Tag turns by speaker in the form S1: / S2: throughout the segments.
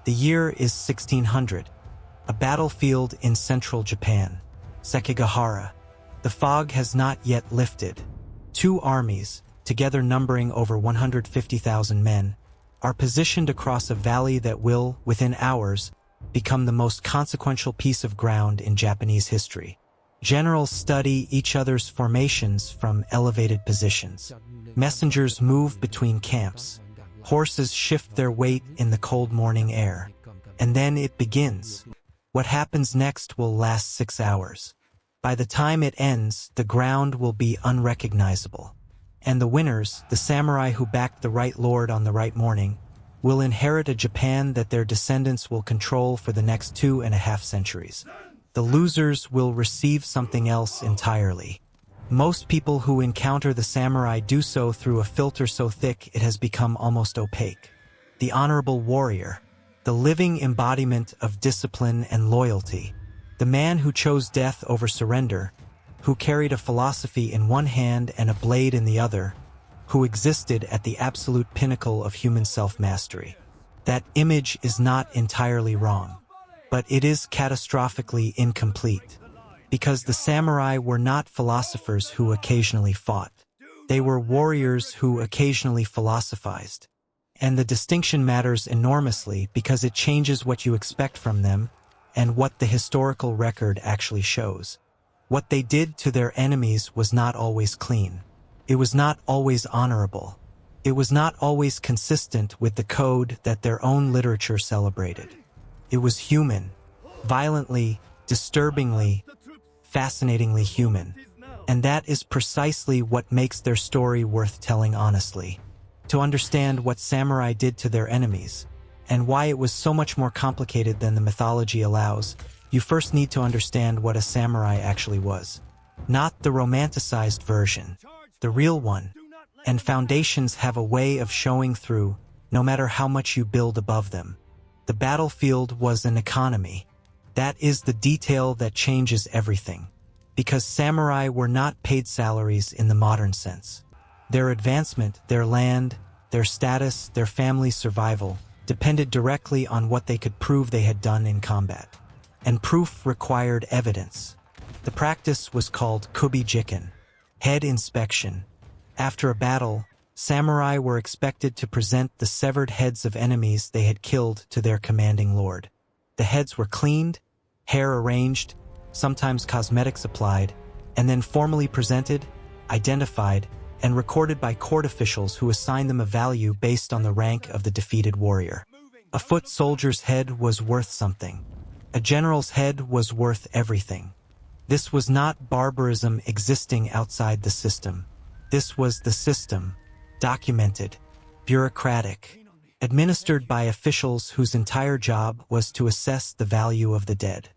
S1: The year is 1600. A battlefield in central Japan, Sekigahara. The fog has not yet lifted. Two armies, together numbering over 150,000 men, are positioned across a valley that will, within hours, become the most consequential piece of ground in Japanese history. Generals study each other's formations from elevated positions. Messengers move between camps. Horses shift their weight in the cold morning air. And then it begins. What happens next will last 6 hours. By the time it ends, the ground will be unrecognizable. And the winners, the samurai who backed the right lord on the right morning, will inherit a Japan that their descendants will control for the next 2.5 centuries. The losers will receive something else entirely. Most people who encounter the samurai do so through a filter so thick it has become almost opaque. The honorable warrior, the living embodiment of discipline and loyalty, the man who chose death over surrender, who carried a philosophy in one hand and a blade in the other, who existed at the absolute pinnacle of human self-mastery. That image is not entirely wrong, but it is catastrophically incomplete, because the samurai were not philosophers who occasionally fought. They were warriors who occasionally philosophized. And the distinction matters enormously because it changes what you expect from them and what the historical record actually shows. What they did to their enemies was not always clean. It was not always honorable. It was not always consistent with the code that their own literature celebrated. It was human, violently, disturbingly, fascinatingly human. And that is precisely what makes their story worth telling honestly. To understand what samurai did to their enemies, and why it was so much more complicated than the mythology allows, you first need to understand what a samurai actually was. Not the romanticized version, the real one. And foundations have a way of showing through, no matter how much you build above them. The battlefield was an economy. That is the detail that changes everything. Because samurai were not paid salaries in the modern sense. Their advancement, their land, their status, their family's survival, depended directly on what they could prove they had done in combat. And proof required evidence. The practice was called kubi-jiken, head inspection. After a battle, samurai were expected to present the severed heads of enemies they had killed to their commanding lord. The heads were cleaned, hair arranged, sometimes cosmetics applied, and then formally presented, identified, and recorded by court officials who assigned them a value based on the rank of the defeated warrior. A foot soldier's head was worth something. A general's head was worth everything. This was not barbarism existing outside the system. This was the system, documented, bureaucratic, administered by officials whose entire job was to assess the value of the dead.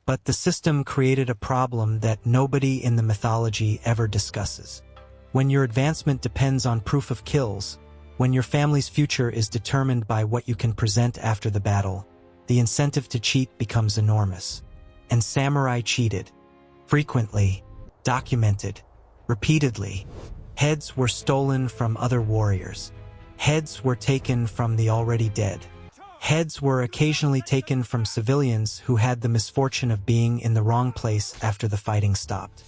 S1: But the system created a problem that nobody in the mythology ever discusses. When your advancement depends on proof of kills, when your family's future is determined by what you can present after the battle, the incentive to cheat becomes enormous. And samurai cheated. Frequently, documented, repeatedly. Heads were stolen from other warriors. Heads were taken from the already dead. Heads were occasionally taken from civilians who had the misfortune of being in the wrong place after the fighting stopped.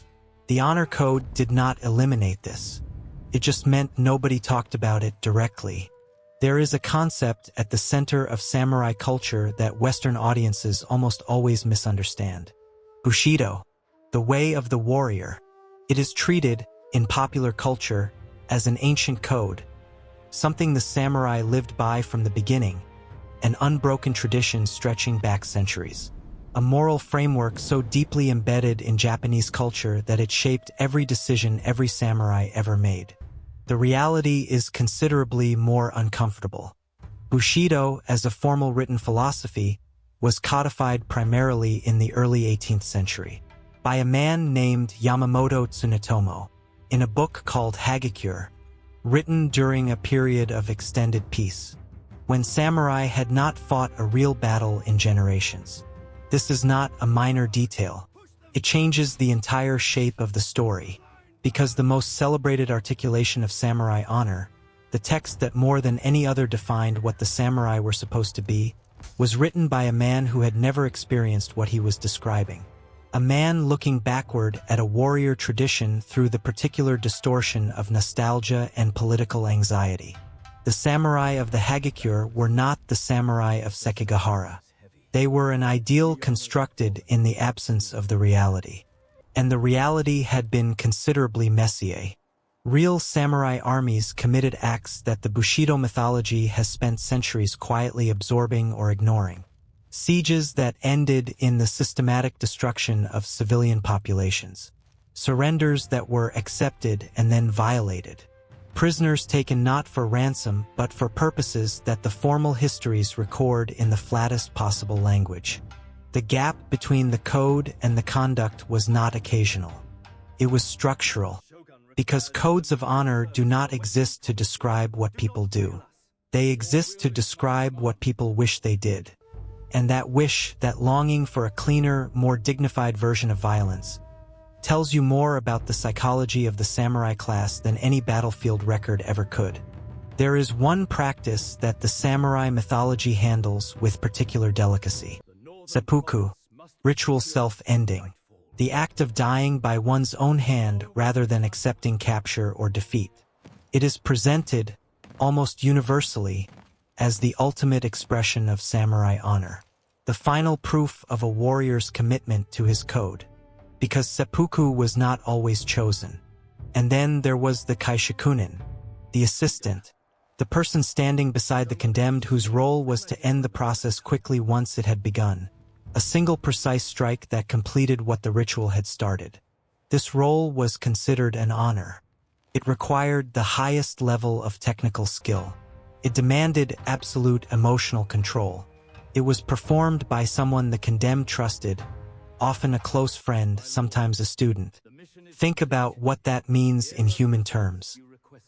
S1: The honor code did not eliminate this. It just meant nobody talked about it directly. There is a concept at the center of samurai culture that Western audiences almost always misunderstand. Bushido, the way of the warrior. It is treated, in popular culture, as an ancient code, something the samurai lived by from the beginning, an unbroken tradition stretching back centuries. A moral framework so deeply embedded in Japanese culture that it shaped every decision every samurai ever made. The reality is considerably more uncomfortable. Bushido, as a formal written philosophy, was codified primarily in the early 18th century by a man named Yamamoto Tsunetomo in a book called Hagakure, written during a period of extended peace, when samurai had not fought a real battle in generations. This is not a minor detail. It changes the entire shape of the story, because the most celebrated articulation of samurai honor, the text that more than any other defined what the samurai were supposed to be, was written by a man who had never experienced what he was describing. A man looking backward at a warrior tradition through the particular distortion of nostalgia and political anxiety. The samurai of the Hagakure were not the samurai of Sekigahara. They were an ideal constructed in the absence of the reality. And the reality had been considerably messier. Real samurai armies committed acts that the Bushido mythology has spent centuries quietly absorbing or ignoring. Sieges that ended in the systematic destruction of civilian populations. Surrenders that were accepted and then violated. Prisoners taken not for ransom but for purposes that the formal histories record in the flattest possible language. The gap between the code and the conduct was not occasional. It was structural. Because codes of honor do not exist to describe what people do. They exist to describe what people wish they did. And that wish, that longing for a cleaner, more dignified version of violence, tells you more about the psychology of the samurai class than any battlefield record ever could. There is one practice that the samurai mythology handles with particular delicacy. Seppuku, ritual self-ending, the act of dying by one's own hand rather than accepting capture or defeat. It is presented, almost universally, as the ultimate expression of samurai honor, the final proof of a warrior's commitment to his code, because seppuku was not always chosen. And then there was the kaishakunin, the assistant, the person standing beside the condemned whose role was to end the process quickly once it had begun, a single precise strike that completed what the ritual had started. This role was considered an honor. It required the highest level of technical skill. It demanded absolute emotional control. It was performed by someone the condemned trusted, often a close friend, sometimes a student. Think about what that means in human terms.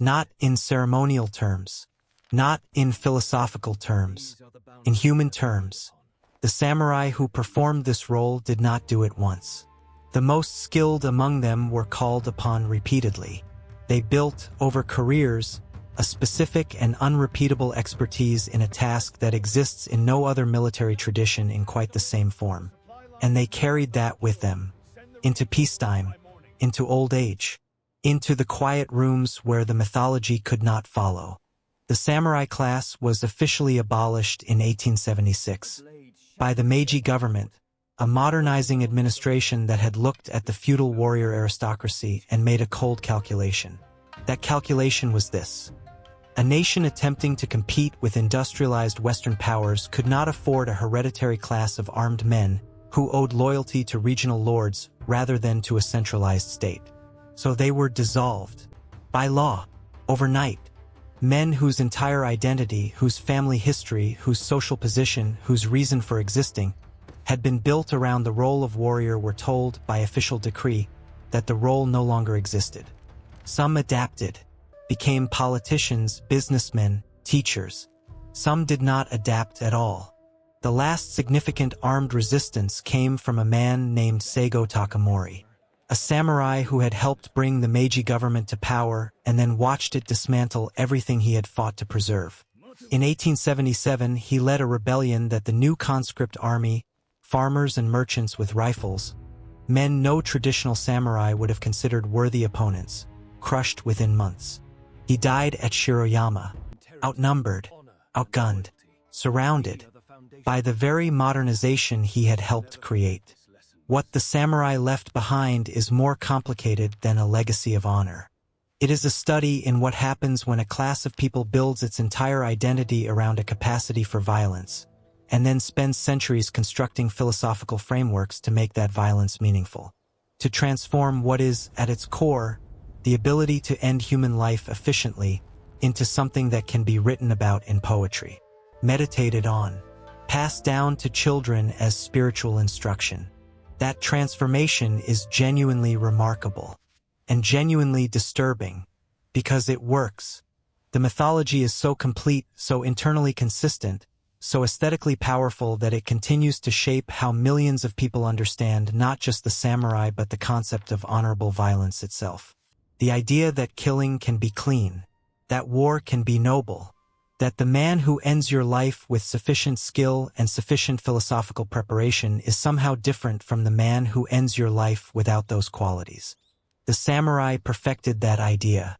S1: Not in ceremonial terms. Not in philosophical terms. In human terms. The samurai who performed this role did not do it once. The most skilled among them were called upon repeatedly. They built, over careers, a specific and unrepeatable expertise in a task that exists in no other military tradition in quite the same form. And they carried that with them, into peacetime, into old age, into the quiet rooms where the mythology could not follow. The samurai class was officially abolished in 1876 by the Meiji government, a modernizing administration that had looked at the feudal warrior aristocracy and made a cold calculation. That calculation was this. A nation attempting to compete with industrialized Western powers could not afford a hereditary class of armed men who owed loyalty to regional lords rather than to a centralized state. So they were dissolved. By law. Overnight. Men whose entire identity, whose family history, whose social position, whose reason for existing, had been built around the role of warrior were told by official decree that the role no longer existed. Some adapted, became politicians, businessmen, teachers. Some did not adapt at all. The last significant armed resistance came from a man named Seigo Takamori, a samurai who had helped bring the Meiji government to power and then watched it dismantle everything he had fought to preserve. In 1877, he led a rebellion that the new conscript army, farmers and merchants with rifles, men no traditional samurai would have considered worthy opponents, crushed within months. He died at Shiroyama, outnumbered, outgunned, surrounded by the very modernization he had helped create. What the samurai left behind is more complicated than a legacy of honor. It is a study in what happens when a class of people builds its entire identity around a capacity for violence, and then spends centuries constructing philosophical frameworks to make that violence meaningful. To transform what is, at its core, the ability to end human life efficiently into something that can be written about in poetry, meditated on, passed down to children as spiritual instruction. That transformation is genuinely remarkable and genuinely disturbing because it works. The mythology is so complete, so internally consistent, so aesthetically powerful that it continues to shape how millions of people understand not just the samurai but the concept of honorable violence itself. The idea that killing can be clean, that war can be noble, That the man who ends your life with sufficient skill and sufficient philosophical preparation is somehow different from the man who ends your life without those qualities. The samurai perfected that idea,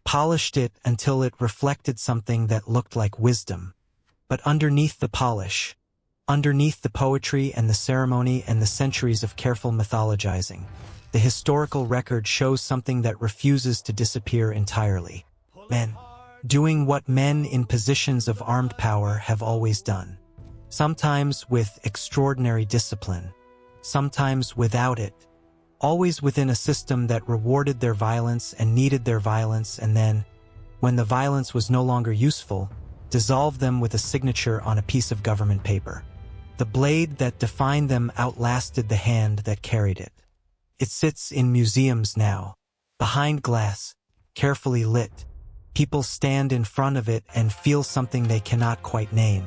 S1: polished it until it reflected something that looked like wisdom. But underneath the polish, underneath the poetry and the ceremony and the centuries of careful mythologizing, the historical record shows something that refuses to disappear entirely. Men doing what men in positions of armed power have always done. Sometimes with extraordinary discipline, sometimes without it, always within a system that rewarded their violence and needed their violence, and then, when the violence was no longer useful, dissolved them with a signature on a piece of government paper. The blade that defined them outlasted the hand that carried it. It sits in museums now, behind glass, carefully lit. People stand in front of it and feel something they cannot quite name,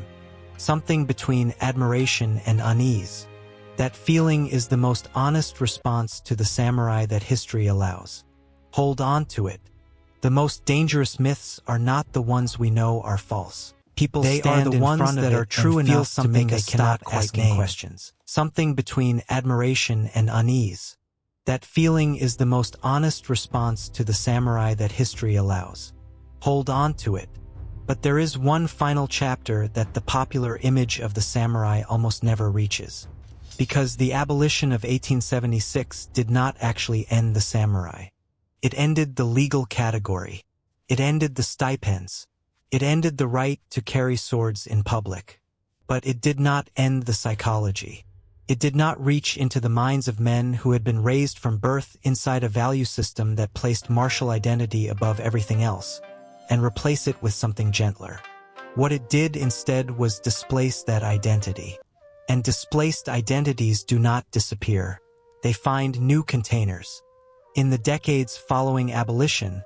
S1: something between admiration and unease. That feeling is the most honest response to the samurai that history allows. Hold on to it. The most dangerous myths are not the ones we know are false. People stand in front of it and feel something they cannot quite name. Questions. Something between admiration and unease. That feeling is the most honest response to the samurai that history allows. Hold on to it. But there is one final chapter that the popular image of the samurai almost never reaches. Because the abolition of 1876 did not actually end the samurai. It ended the legal category. It ended the stipends. It ended the right to carry swords in public. But it did not end the psychology. It did not reach into the minds of men who had been raised from birth inside a value system that placed martial identity above everything else, and replace it with something gentler. What it did instead was displace that identity. And displaced identities do not disappear. They find new containers. In the decades following abolition,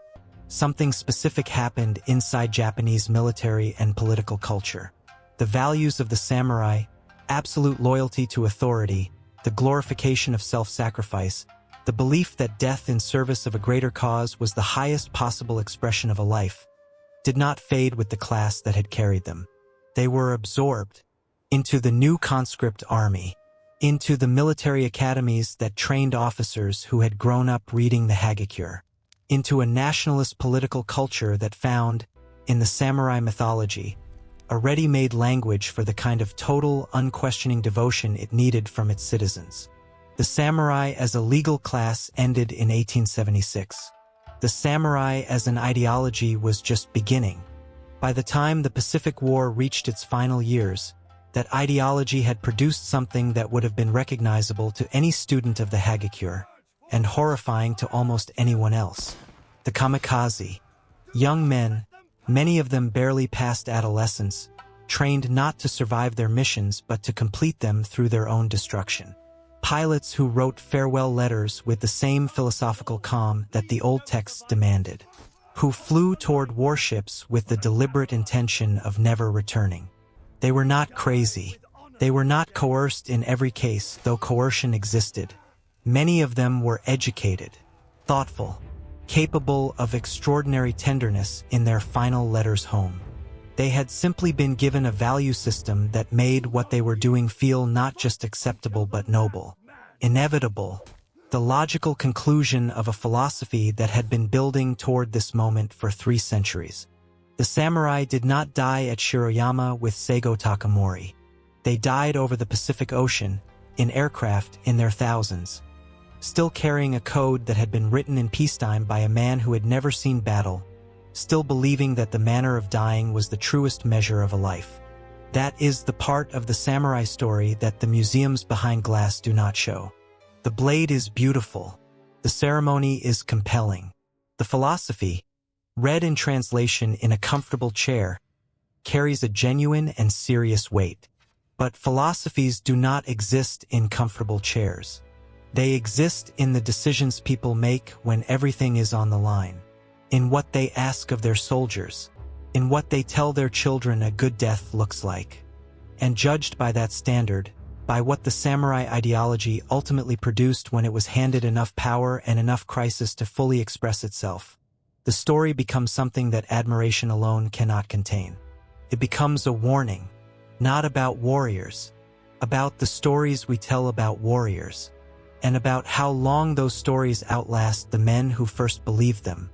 S1: something specific happened inside Japanese military and political culture. The values of the samurai, absolute loyalty to authority, the glorification of self-sacrifice, the belief that death in service of a greater cause was the highest possible expression of a life, did not fade with the class that had carried them. They were absorbed into the new conscript army, into the military academies that trained officers who had grown up reading the Hagakure, into a nationalist political culture that found, in the samurai mythology, a ready-made language for the kind of total, unquestioning devotion it needed from its citizens. The samurai as a legal class ended in 1876. The samurai as an ideology was just beginning. By the time the Pacific War reached its final years, that ideology had produced something that would have been recognizable to any student of the Hagakure, and horrifying to almost anyone else. The kamikaze. Young men, many of them barely past adolescence, trained not to survive their missions but to complete them through their own destruction. Pilots who wrote farewell letters with the same philosophical calm that the old texts demanded, who flew toward warships with the deliberate intention of never returning. They were not crazy. They were not coerced in every case, though coercion existed. Many of them were educated, thoughtful, capable of extraordinary tenderness in their final letters home. They had simply been given a value system that made what they were doing feel not just acceptable but noble, inevitable, the logical conclusion of a philosophy that had been building toward this moment for 3 centuries. The samurai did not die at Shiroyama with Seigo Takamori. They died over the Pacific Ocean, in aircraft in their thousands, still carrying a code that had been written in peacetime by a man who had never seen battle, still believing that the manner of dying was the truest measure of a life. That is the part of the samurai story that the museums behind glass do not show. The blade is beautiful. The ceremony is compelling. The philosophy, read in translation in a comfortable chair, carries a genuine and serious weight. But philosophies do not exist in comfortable chairs. They exist in the decisions people make when everything is on the line, in what they ask of their soldiers, in what they tell their children a good death looks like. And judged by that standard, by what the samurai ideology ultimately produced when it was handed enough power and enough crisis to fully express itself, the story becomes something that admiration alone cannot contain. it becomes a warning, not about warriors, about the stories we tell about warriors, and about how long those stories outlast the men who first believed them.